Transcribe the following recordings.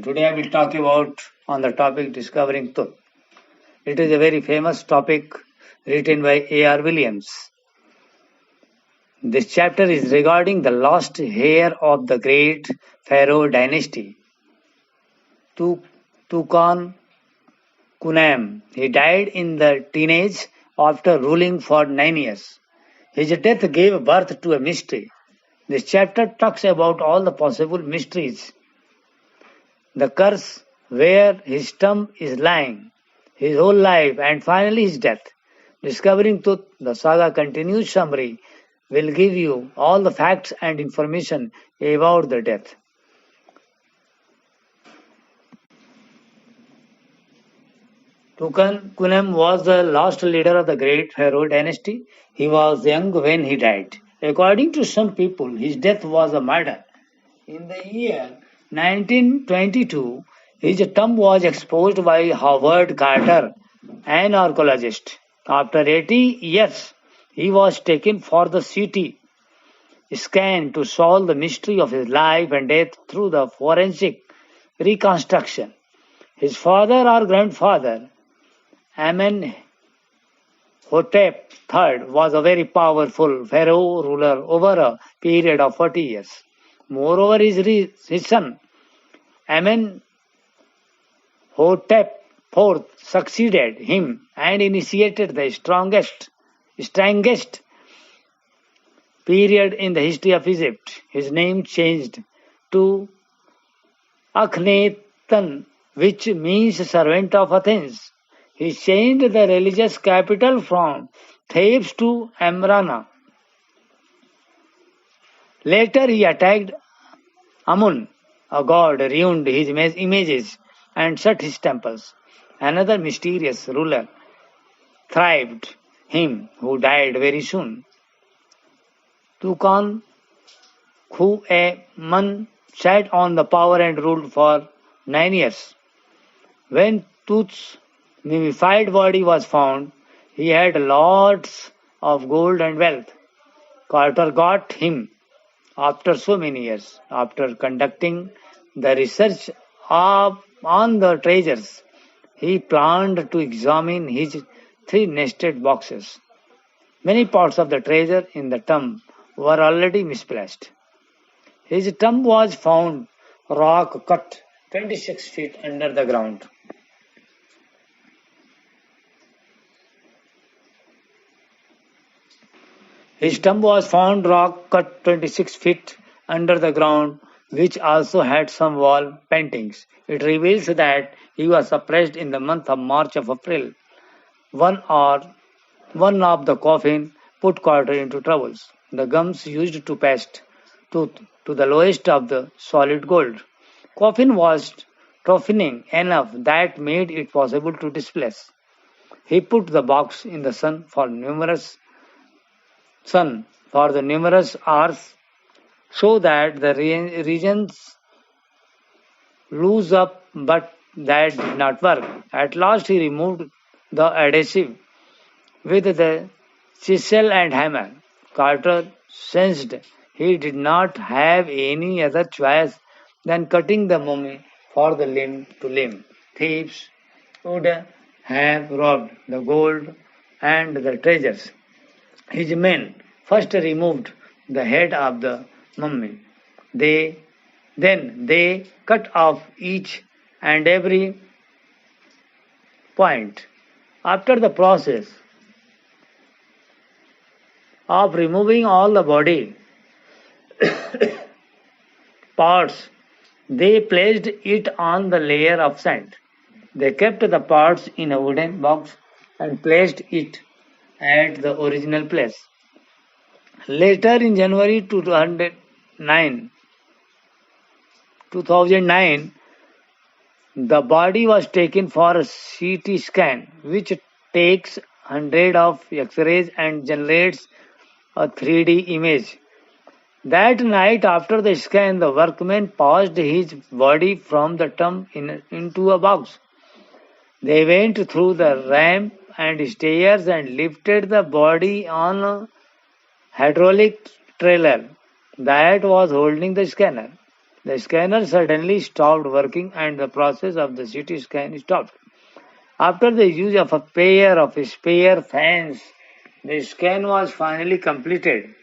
Today I will talk about on the topic discovering truth. It is a very famous topic written by A.R. Williams. This chapter is regarding the lost heir of the great Pharaoh dynasty, Tu- Tukan Kunem. He died in the teenage after ruling for 9 years. His death gave birth to a mystery. This chapter talks about all the possible mysteries, the curse where his tomb is lying, his whole life, and finally his death. Discovering Truth, the saga continues summary, will give you all the facts and information about the death. Tukan was the last leader of the great Pharaoh dynasty. He was young when he died. According to some people, his death was a murder. In the year 1922, his tomb was exposed by Howard Carter, an archaeologist. After 80 years, he was taken for the CT scan to solve the mystery of his life and death through the forensic reconstruction. His father or grandfather, Amenhotep III, was a very powerful pharaoh ruler over a period of 40 years. Moreover, his son, Amenhotep IV, succeeded him and initiated the strongest period in the history of Egypt. His name changed to Akhenaten, which means servant of Athens. He changed the religious capital from Thebes to Amrana. Later, he attacked Amun, a god, ruined his images and shut his temples. Another mysterious ruler thrived him, who died very soon. Tukan Khueman sat on the power and ruled for 9 years. When Tut's mummified body was found, he had lots of gold and wealth. Carter got him after so many years. After conducting the research on the treasures, he planned to examine his three nested boxes. Many parts of the treasure in the tomb were already misplaced. His tomb was found rock cut 26 feet under the ground. His tomb was found rock cut 26 feet under the ground, which also had some wall paintings. It reveals that he was suppressed in the month of March of April. One of the coffin put Carter into troubles. The gums used to paste to the lowest of the solid gold. Coffin was toughening enough that made it possible to displace. He put the box in the sun for the numerous hours so that the regions loose up, but that did not work. At last he removed the adhesive with the chisel and hammer. Carter sensed he did not have any other choice than cutting the mummy for the limb to limb. Thieves would have robbed the gold and the treasures. His men first removed the head of the mummy. Then they cut off each and every point. After the process of removing all the body parts, they placed it on the layer of sand. They kept the parts in a wooden box and placed it at the original place. Later in January 2009, the body was taken for a CT scan, which takes hundreds of X-rays and generates a 3D image. That night after the scan, the workmen passed his body from the tomb into a box. They went through the ramp and stairs and lifted the body on a hydraulic trailer that was holding the scanner. The scanner suddenly stopped working and the process of the CT scan stopped. After the use of a pair of spare fans, the scan was finally completed.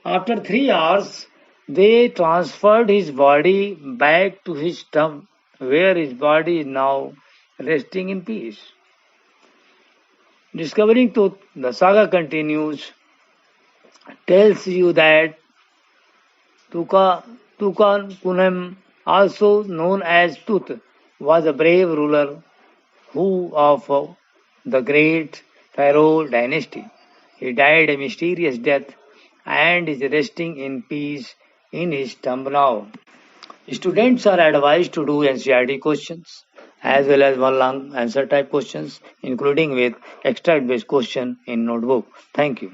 After 3 hours, they transferred his body back to his tomb, where his body is now resting in peace. Discovering Tooth, the saga continues, tells you that Tutankhamun, also known as Tut, was a brave ruler who of the great Pharaoh dynasty. He died a mysterious death and is resting in peace in his tomb now. Students are advised to do NCERT questions as well as one long answer type questions, including with extract based question in notebook. Thank you.